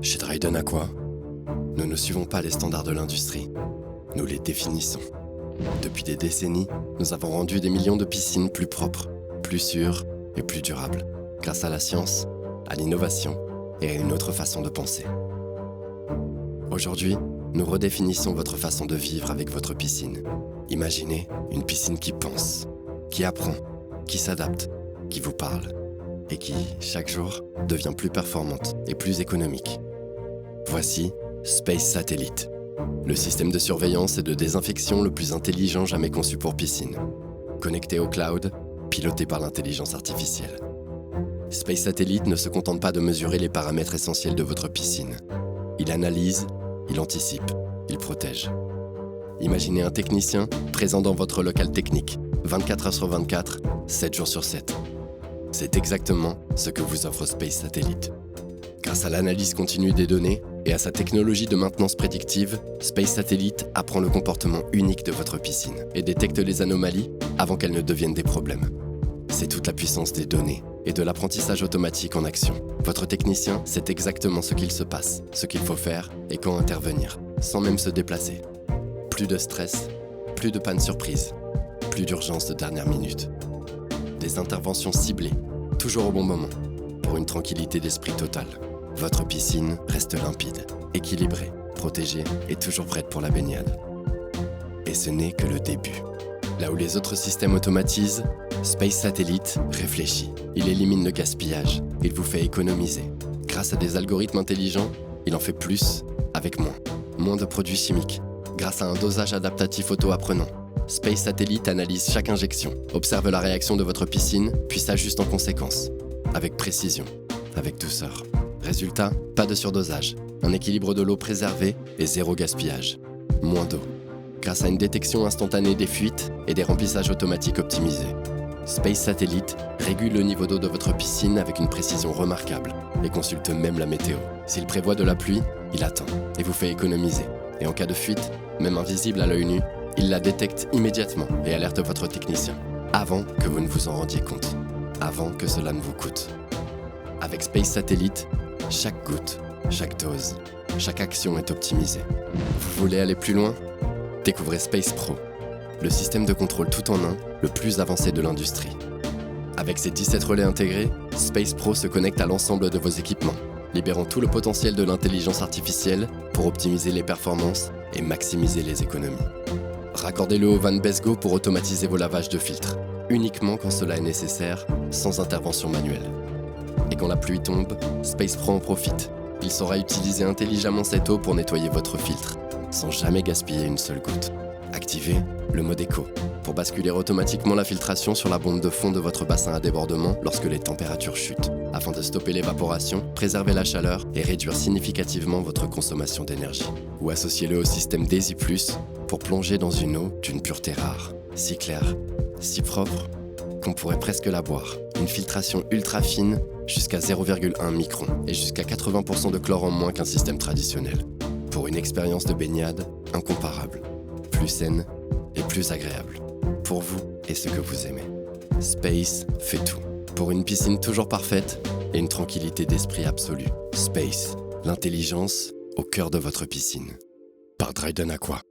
Chez Dryden Aqua, nous ne suivons pas les standards de l'industrie, nous les définissons. Depuis des décennies, nous avons rendu des millions de piscines plus propres, plus sûres et plus durables, grâce à la science, à l'innovation et à une autre façon de penser. Aujourd'hui, nous redéfinissons votre façon de vivre avec votre piscine. Imaginez une piscine qui pense, qui apprend, qui s'adapte, qui vous parle et qui, chaque jour, devient plus performante et plus économique. Voici Space Satellite, le système de surveillance et de désinfection le plus intelligent jamais conçu pour piscine. Connecté au cloud, piloté par l'intelligence artificielle. Space Satellite ne se contente pas de mesurer les paramètres essentiels de votre piscine. Il analyse, il anticipe, il protège. Imaginez un technicien présent dans votre local technique, 24 heures sur 24, 7 jours sur 7. C'est exactement ce que vous offre Space Satellite. Grâce à l'analyse continue des données et à sa technologie de maintenance prédictive, Space Satellite apprend le comportement unique de votre piscine et détecte les anomalies avant qu'elles ne deviennent des problèmes. C'est toute la puissance des données et de l'apprentissage automatique en action. Votre technicien sait exactement ce qu'il se passe, ce qu'il faut faire et quand intervenir, sans même se déplacer. Plus de stress, plus de panne surprise, plus d'urgence de dernière minute. Des interventions ciblées, toujours au bon moment, pour une tranquillité d'esprit totale. Votre piscine reste limpide, équilibrée, protégée et toujours prête pour la baignade. Et ce n'est que le début. Là où les autres systèmes automatisent, Space Satellite réfléchit. Il élimine le gaspillage, il vous fait économiser. Grâce à des algorithmes intelligents, il en fait plus avec moins. Moins de produits chimiques. Grâce à un dosage adaptatif auto-apprenant, Space Satellite analyse chaque injection, observe la réaction de votre piscine, puis s'ajuste en conséquence. Avec précision, avec douceur. Résultat, pas de surdosage, un équilibre de l'eau préservé et zéro gaspillage. Moins d'eau. Grâce à une détection instantanée des fuites et des remplissages automatiques optimisés. Space Satellite régule le niveau d'eau de votre piscine avec une précision remarquable et consulte même la météo. S'il prévoit de la pluie, il attend et vous fait économiser. Et en cas de fuite, même invisible à l'œil nu, il la détecte immédiatement et alerte votre technicien, avant que vous ne vous en rendiez compte, avant que cela ne vous coûte. Avec Space Satellite, chaque goutte, chaque dose, chaque action est optimisée. Vous voulez aller plus loin ? Découvrez Space Pro, le système de contrôle tout en un, le plus avancé de l'industrie. Avec ses 17 relais intégrés, Space Pro se connecte à l'ensemble de vos équipements, libérant tout le potentiel de l'intelligence artificielle pour optimiser les performances et maximiser les économies. Raccordez-le au Van Besgo pour automatiser vos lavages de filtres, uniquement quand cela est nécessaire, sans intervention manuelle. Et quand la pluie tombe, Space Pro en profite. Il saura utiliser intelligemment cette eau pour nettoyer votre filtre, sans jamais gaspiller une seule goutte. Activez le mode éco pour basculer automatiquement la filtration sur la bombe de fond de votre bassin à débordement lorsque les températures chutent, afin de stopper l'évaporation, préserver la chaleur et réduire significativement votre consommation d'énergie. Ou associez-le au système Daisy Plus pour plonger dans une eau d'une pureté rare, si claire, si propre qu'on pourrait presque la boire. Une filtration ultra fine jusqu'à 0,1 micron et jusqu'à 80% de chlore en moins qu'un système traditionnel. Pour une expérience de baignade incomparable, plus saine et plus agréable. Pour vous et ce que vous aimez. Space fait tout. Pour une piscine toujours parfaite et une tranquillité d'esprit absolue. Space, l'intelligence au cœur de votre piscine. Par Dryden Aqua.